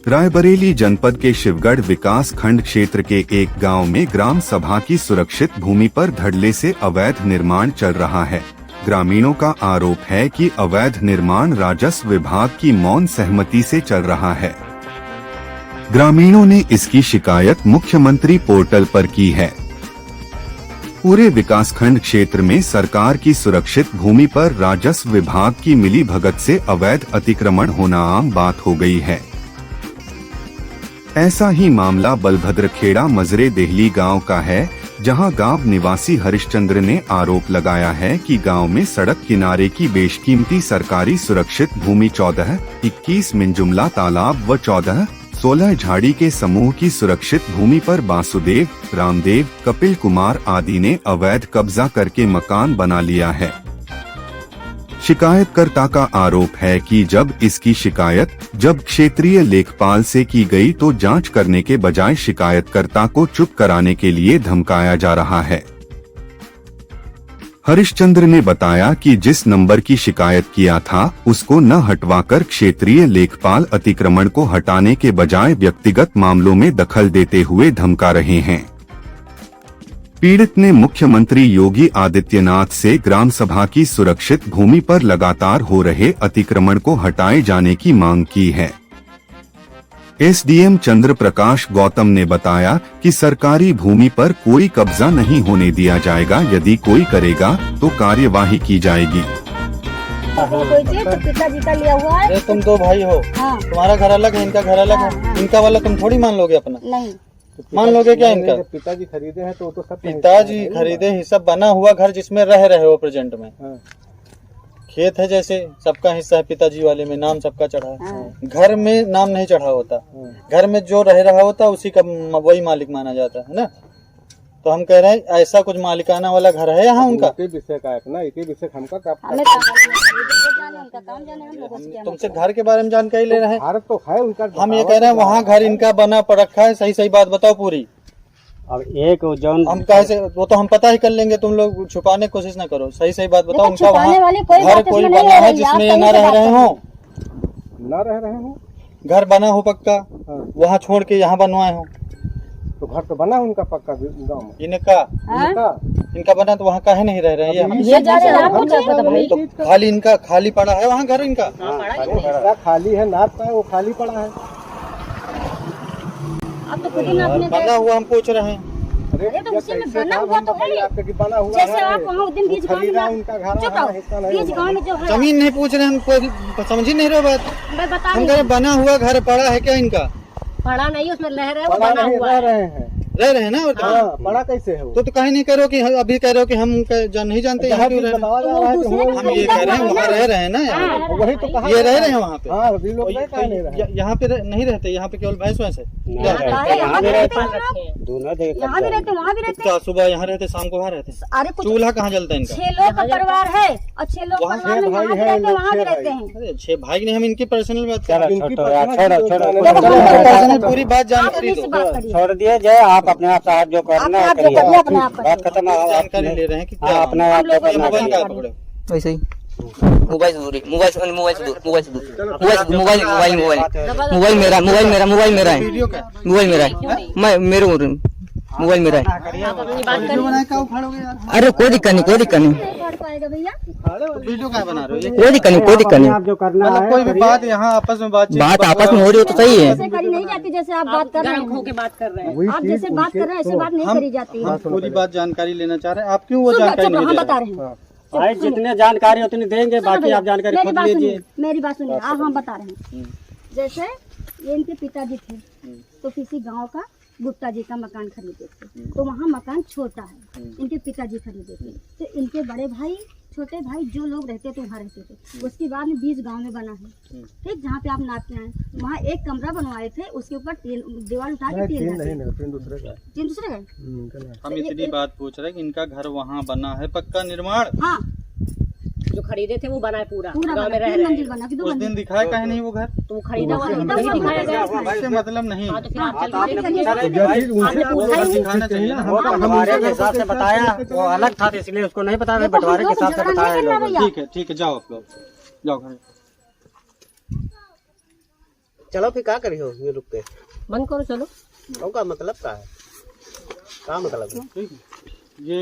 रायबरेली जनपद के शिवगढ़ विकास खंड क्षेत्र के एक गांव में ग्राम सभा की सुरक्षित भूमि पर धड़ल्ले से अवैध निर्माण चल रहा है। ग्रामीणों का आरोप है कि अवैध निर्माण राजस्व विभाग की मौन सहमति से चल रहा है। ग्रामीणों ने इसकी शिकायत मुख्यमंत्री पोर्टल पर की है। पूरे विकासखंड क्षेत्र में सरकार की सुरक्षित भूमि पर राजस्व विभाग की मिलीभगत से अवैध अतिक्रमण होना आम बात हो गई है। ऐसा ही मामला बलभद्रखेड़ा मजरे देहली गांव का है, जहां गांव निवासी हरिश्चंद्र ने आरोप लगाया है कि गांव में सड़क किनारे की बेशकीमती सरकारी सुरक्षित भूमि 14, 21 मिंजुमला तालाब व 14, 16 झाड़ी के समूह की सुरक्षित भूमि पर वासुदेव, रामदेव, कपिल कुमार आदि ने अवैध कब्जा करके मकान बना लिया है। शिकायतकर्ता का आरोप है कि जब इसकी शिकायत क्षेत्रीय लेखपाल से की गई तो जांच करने के बजाय शिकायतकर्ता को चुप कराने के लिए धमकाया जा रहा है। हरिश्चंद्र ने बताया कि जिस नंबर की शिकायत किया था उसको न हटवाकर क्षेत्रीय लेखपाल अतिक्रमण को हटाने के बजाय व्यक्तिगत मामलों में दखल देते हुए धमका रहे हैं। पीड़ित ने मुख्यमंत्री योगी आदित्यनाथ से ग्राम सभा की सुरक्षित भूमि पर लगातार हो रहे अतिक्रमण को हटाए जाने की मांग की है। एसडीएम चंद्र प्रकाश गौतम ने बताया कि सरकारी भूमि पर कोई कब्जा नहीं होने दिया जाएगा, यदि कोई करेगा तो कार्यवाही की जाएगी। पिताजी का लिया हुआ है। तुम दो भाई हो, हाँ। तुम्हारा घर अलग है, इनका घर अलग है। इनका वाला तुम थोड़ी मान लोगे अपना? नहीं मान लोगे क्या? इनका पिताजी खरीदे हैं तो सब पिताजी खरीदे ही सब बना हुआ घर जिसमें रह रहे हो प्रेजेंट में। हाँ। खेत है जैसे सबका हिस्सा है, पिताजी वाले में नाम सबका चढ़ा है। हाँ। घर में नाम नहीं चढ़ा होता। हाँ। घर में जो रह रहा होता उसी का वही मालिक माना जाता है ना। तो हम कह रहे हैं ऐसा कुछ मालिकाना वाला घर है यहाँ उनका। विषय का है ना, इसी विषय हमका तुमसे घर के बारे में जानकारी ले रहे हैं। घर तो है उनका, हम ये कह रहे हैं वहाँ घर इनका बना पड़ रखा है। सही सही बात बताओ पूरी। अब एक जौन हम कैसे, वो तो हम पता ही कर लेंगे, तुम लोग छुपाने की कोशिश न करो। सही सही बात बताओ। उनका वहाँ घर कोई बना है जिसमें ये न रह रहे हो? घर बना हो पक्का, वहाँ छोड़ के यहाँ बनवाए हो? तो घर तो बना उनका पक्का गाँव में। इनका बना तो वहाँ काहे नहीं रह रहे हैं? ये तो खाली इनका खाली पड़ा है वहाँ घर इनका। खाली है, नाप का है, वो खाली पड़ा है। अब तो खुद ही नापने बना हुआ हम पूछ रहे हैं। अरे तो उसी में बना हुआ तो है। जैसे आप वहाँ उस दिन बीज गाँव में जो है जमीन नहीं पूछ रहे, हम समझ ही नहीं रहे बात। हम कह रहे बना हुआ घर पड़ा है क्या इनका? पड़ा नहीं, उसमें रह रहे, वो बना हुआ रह रहे हैं ना। हाँ, पड़ा कैसे है? तो कहीं नहीं करो कि अभी कह रहे हो कि हम नहीं जानते यहाँ क्यों रह रहे हैं। हम ये कह रहे हैं वहाँ रह रहे हैं ना, वही तो कहा ये रह रहे हैं वहाँ पे। यहाँ पे नहीं रहते, यहाँ पे केवल भैंस वैसे यहाँ भी रहते, वहाँ भी रहते। क्या सुबह यहाँ रहते, शाम को वहाँ रहते? अरे चूल्हा कहाँ जलता है इनका? 6 लोग का परिवार है और 6 लोग परिवार में वहाँ भी रहते हैं। अरे 6 भाई नहीं, हम इनकी पर्सनल बात पूरी बात जानकारी छोड़ दिए जाए। आप अपने आप साथ जो करना है बात खत्म। जानकारी ले रहे हैं कि क्या अपना वैसे ही मोबाइल मेरा है। मोबाइल मेरा है। अरे कोई दिक्कत नहीं, कोई दिक्कत नहीं, वीडियो क्या बना रहे हो? कोई दिक्कत नहीं। आप जो करना है कोई भी बात यहाँ आपस में बात आपस में हो रही हो तो सही है। नहीं जाती जैसे आप बात कर रहे हैं, आप जैसे बात कर रहे हैं ऐसे बात नहीं करी जाती। हम पूरी बात जानकारी लेना चाह रहे हैं। आप क्यों वो जानकारी नहीं हम बता रहे हैं? भाई जितने जानकारी उतनी देंगे, बाकी आप जानकारी खुद लीजिए। मेरी बात सुनिए, हम बता रहे हैं। जैसे ये इनके पिताजी थे तो किसी गांव का गुप्ता जी का मकान खरीदे थे, तो वहाँ मकान छोटा है, इनके पिताजी खरीदे थे। तो इनके बड़े भाई, छोटे भाई जो लोग रहते थे वहाँ रहते थे। उसके बाद में 20 गांव में बना है, ठीक, जहाँ पे आप नाप के आए वहाँ एक कमरा बनवाए थे, उसके ऊपर दीवार उठा के तीन दूसरे गए। हम इतनी बात पूछ रहे हैं कि इनका घर वहाँ बना है पक्का निर्माण? हाँ, जो खरीदे थे वो बना है पूरा गाँव में रह रहे हैं। उस दिन दिखाया कहीं नहीं वो घर? तो वो खरीदा हुआ नहीं दिखाया गया। इससे मतलब नहीं। बंटवारे के हिसाब से बताया, वो अलग था इसलिए उसको नहीं पता, बंटवारे के हिसाब से बताया। ठीक है, जाओ आप लोग जाओ घर। चलो फिर क्या करी हो ये रुक के बंद करो चलो का मतलब क्या है, क्या मतलब है? ये